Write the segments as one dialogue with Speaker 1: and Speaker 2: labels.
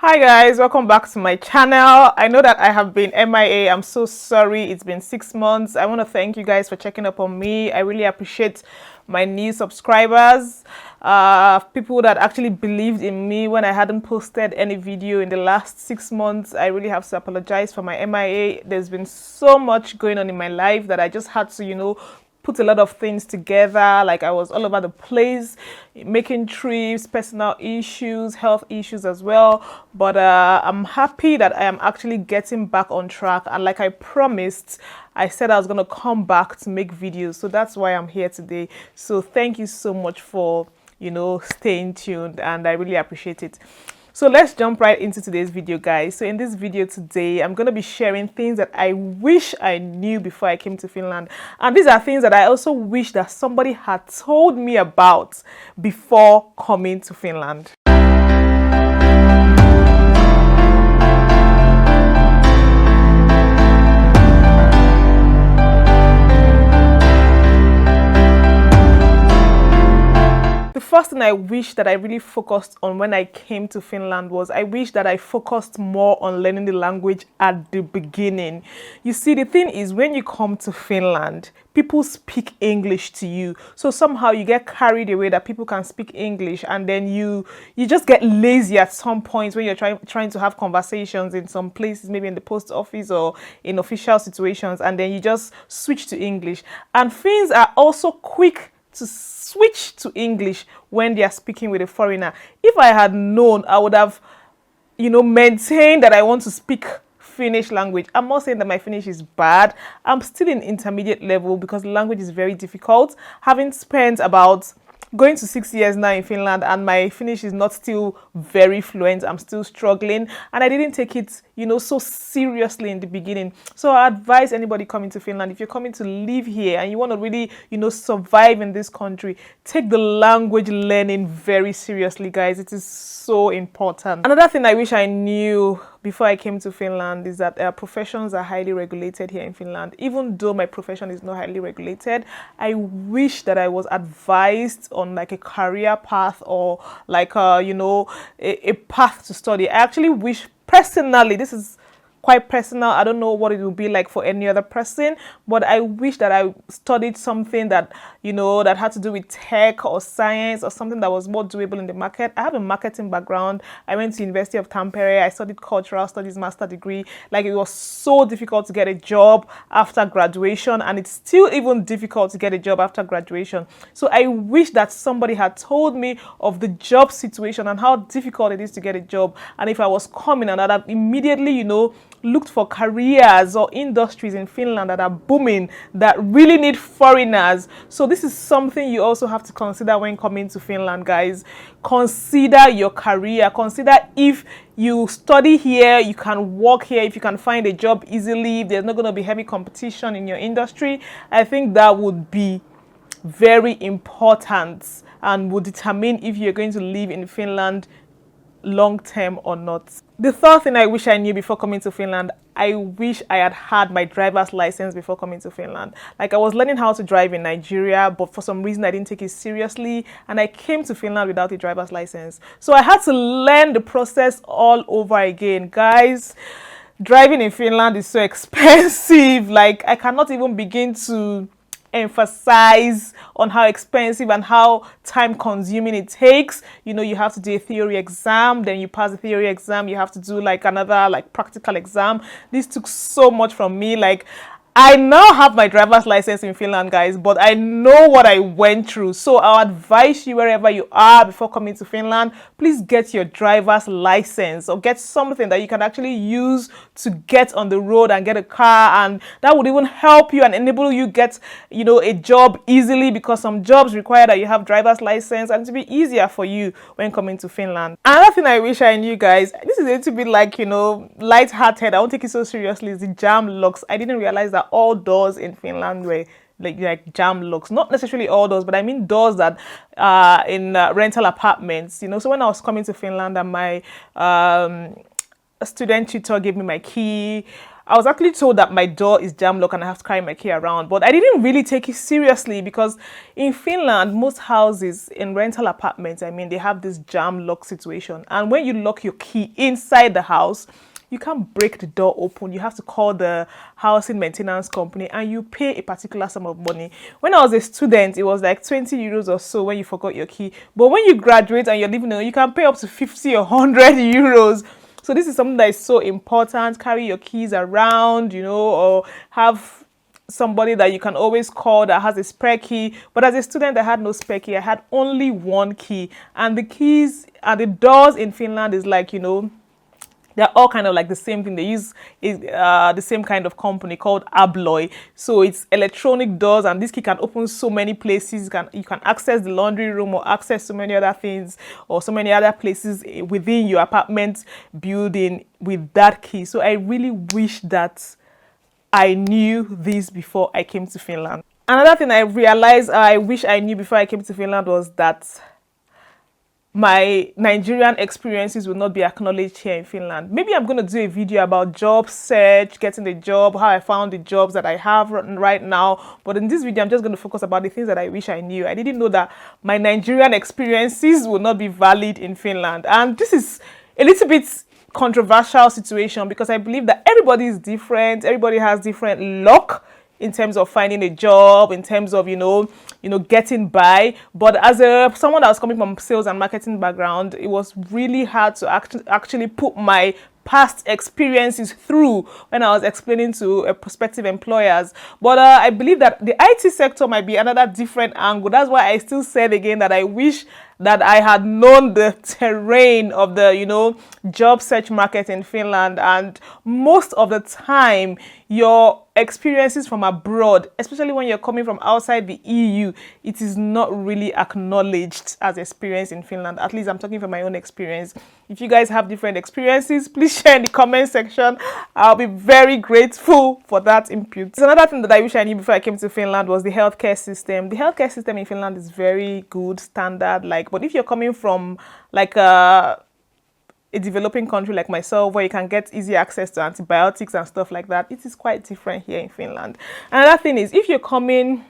Speaker 1: Hi guys, welcome back to my channel. I know that I have been MIA. I'm so sorry. It's been 6 months. I want to thank you guys for checking up on me. I really appreciate my new subscribers, people that actually believed in me when I hadn't posted any video in the last 6 months. I really have to apologize for my MIA. There's been so much going on in my life that I just had to, put a lot of things together. Like I was all over the place, making trips, personal issues, health issues as well. But I'm happy that I am actually getting back on track. And like I promised, I said I was going to come back to make videos. So that's why I'm here today. So thank you so much for, staying tuned, and I really appreciate it. So let's jump right into today's video, guys. So in this video today, I'm going to be sharing things that I wish I knew before I came to Finland. And these are things that I also wish that somebody had told me about before coming to Finland. The first thing I wish that I really focused on when I came to Finland was I wish that I focused more on learning the language at the beginning. You see, the thing is, when you come to Finland, people speak English to you. So somehow you get carried away that people can speak English, and then you just get lazy at some point when you're trying to have conversations in some places, maybe in the post office or in official situations, and then you just switch to English. And Finns are also quick to switch to English when they are speaking with a foreigner. If I had known, I would have, maintained that I want to speak Finnish language. I'm not saying that my Finnish is bad. I'm still in intermediate level because the language is very difficult. Having spent about going to 6 years now in Finland, and my Finnish is not still very fluent. I'm still struggling, and I didn't take it, so seriously in the beginning. So I advise anybody coming to Finland, if you're coming to live here and you want to really, survive in this country, take the language learning very seriously, guys. It is so important. Another thing I wish I knew before I came to Finland is that professions are highly regulated here in Finland. Even though my profession is not highly regulated, I wish that I was advised on like a career path or like a path to study. I actually wish personally, this is quite personal, I don't know what it would be like for any other person, but I wish that I studied something that that had to do with tech or science or something that was more doable in the market. I have a marketing background. I went to University of Tampere. I studied cultural studies master degree. Like, it was so difficult to get a job after graduation, and it's still even difficult to get a job after graduation. So I wish that somebody had told me of the job situation and how difficult it is to get a job, and if I was coming, and that I immediately looked for careers or industries in Finland that are booming, that really need foreigners. So this is something you also have to consider when coming to Finland, guys. Consider your career. Consider if you study here, you can work here, if you can find a job easily, if there's not going to be heavy competition in your industry. I think that would be very important and would determine if you're going to live in Finland long term or not. The third thing I wish I knew before coming to Finland, I wish I had had my driver's license before coming to Finland. Like, I was learning how to drive in Nigeria, but for some reason I didn't take it seriously, and I came to Finland without a driver's license. So I had to learn the process all over again. Guys, driving in Finland is so expensive. Like, I cannot even begin to emphasize on how expensive and how time consuming it takes. You have to do a theory exam, then you pass the theory exam, you have to do like another like practical exam. This took so much from me. Like, I now have my driver's license in Finland, guys, but I know what I went through. So I'll advise you, wherever you are before coming to Finland, please get your driver's license or get something that you can actually use to get on the road and get a car, and that would even help you and enable you get a job easily, because some jobs require that you have driver's license, and to be easier for you when coming to Finland. Another thing I wish I knew, guys, this is a little bit like light-hearted, I won't take it so seriously, is the jam locks. I didn't realize that all doors in Finland were like jam locks. Not necessarily all doors, but I mean doors that in rental apartments. So when I was coming to Finland, and my student tutor gave me my key, I was actually told that my door is jam lock and I have to carry my key around, but I didn't really take it seriously because in Finland, most houses in rental apartments, I mean, they have this jam lock situation. And when you lock your key inside the house, you can't break the door open. You have to call the housing maintenance company and you pay a particular sum of money. When I was a student, it was like 20 euros or so when you forgot your key. But when you graduate and you're living, you can pay up to 50 or 100 euros. So this is something that is so important. Carry your keys around, or have somebody that you can always call that has a spare key. But as a student, I had no spare key. I had only one key. And the keys and the doors in Finland is like, they're all kind of like the same thing. They use the same kind of company called Abloy. So it's electronic doors, and this key can open so many places. You can access the laundry room or access so many other things or so many other places within your apartment building with that key. So I really wish that I knew this before I came to Finland. Another thing I realized I wish I knew before I came to Finland was that my Nigerian experiences will not be acknowledged here in Finland. Maybe I'm going to do a video about job search, getting the job, how I found the jobs that I have right now. But in this video, I'm just going to focus about the things that I wish I knew. I didn't know that my Nigerian experiences will not be valid in Finland. And this is a little bit controversial situation because I believe that everybody is different. Everybody has different luck in terms of finding a job, in terms of, getting by. But as someone that was coming from sales and marketing background, it was really hard to actually put my past experiences through when I was explaining to prospective employers. But I believe that the IT sector might be another different angle. That's why I still said again that I wish that I had known the terrain of the, job search market in Finland. And most of the time, your experiences from abroad, especially when you're coming from outside the EU, it is not really acknowledged as experience in Finland. At least I'm talking from my own experience. If you guys have different experiences, please share in the comment section. I'll be very grateful for that input. So another thing that I wish I knew before I came to Finland was the healthcare system. The healthcare system in Finland is very good, standard, but if you're coming from a developing country like myself where you can get easy access to antibiotics and stuff like that, it is quite different here in Finland. Another thing is, if you're coming,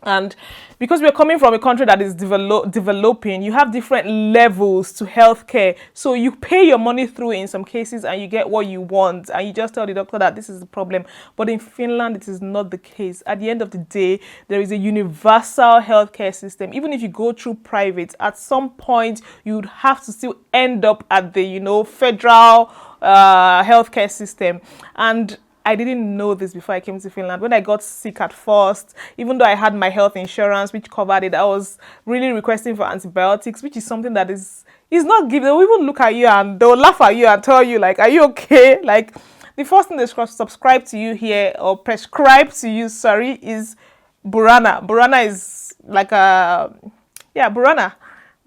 Speaker 1: and because we're coming from a country that is developing, you have different levels to healthcare. So you pay your money through in some cases and you get what you want and you just tell the doctor that this is the problem. But in Finland, it is not the case. At the end of the day, there is a universal healthcare system. Even if you go through private, at some point, you would have to still end up at the, federal healthcare system. And I didn't know this before I came to Finland. When I got sick at first, even though I had my health insurance, which covered it, I was really requesting for antibiotics, which is something that is not given. They'll even look at you and they'll laugh at you and tell you, are you okay? The first thing they subscribe to you here or prescribe to you, is Burana. Burana is Burana.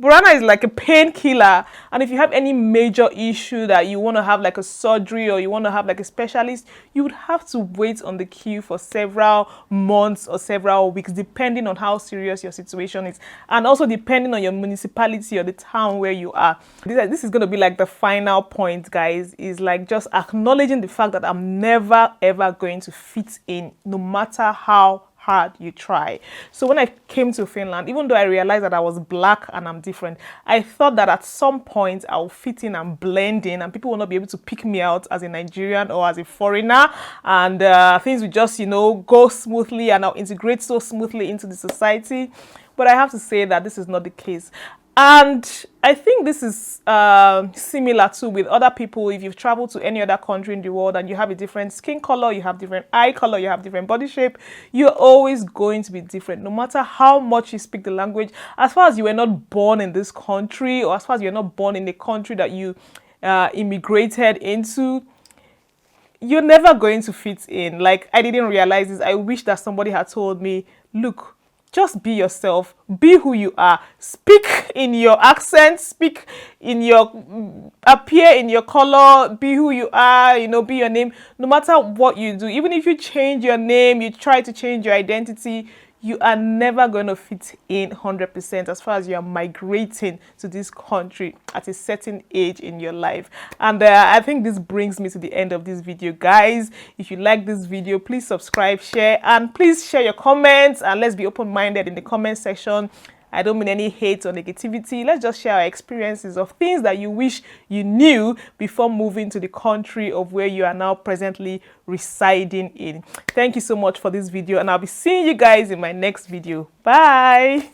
Speaker 1: Burana is like a painkiller, and if you have any major issue that you want to have a surgery or you want to have a specialist, you would have to wait on the queue for several months or several weeks, depending on how serious your situation is, and also depending on your municipality or the town where you are. This is going to be the final point, guys, is just acknowledging the fact that I'm never ever going to fit in, no matter how hard you try. So when I came to Finland, even though I realized that I was black and I'm different, I thought that at some point I'll fit in and blend in and people will not be able to pick me out as a Nigerian or as a foreigner, and things will just go smoothly and I'll integrate so smoothly into the society. But I have to say that this is not the case. And I think this is similar too with other people. If you've traveled to any other country in the world and you have a different skin color, you have different eye color, you have different body shape, you're always going to be different, no matter how much you speak the language. As far as you were not born in this country, or as far as you're not born in the country that you immigrated into, you're never going to fit in. I didn't realize this. I wish that somebody had told me, look, just be yourself, be who you are, speak in your accent, speak in appear in your color, be who you are, be your name. No matter what you do, even if you change your name, you try to change your identity, you are never going to fit in 100% as far as you are migrating to this country at a certain age in your life. And I think this brings me to the end of this video, guys. If you like this video, please subscribe, share, and please share your comments, and let's be open-minded in the comment section. I don't mean any hate or negativity. Let's just share our experiences of things that you wish you knew before moving to the country of where you are now presently residing in. Thank you so much for this video, and I'll be seeing you guys in my next video. Bye.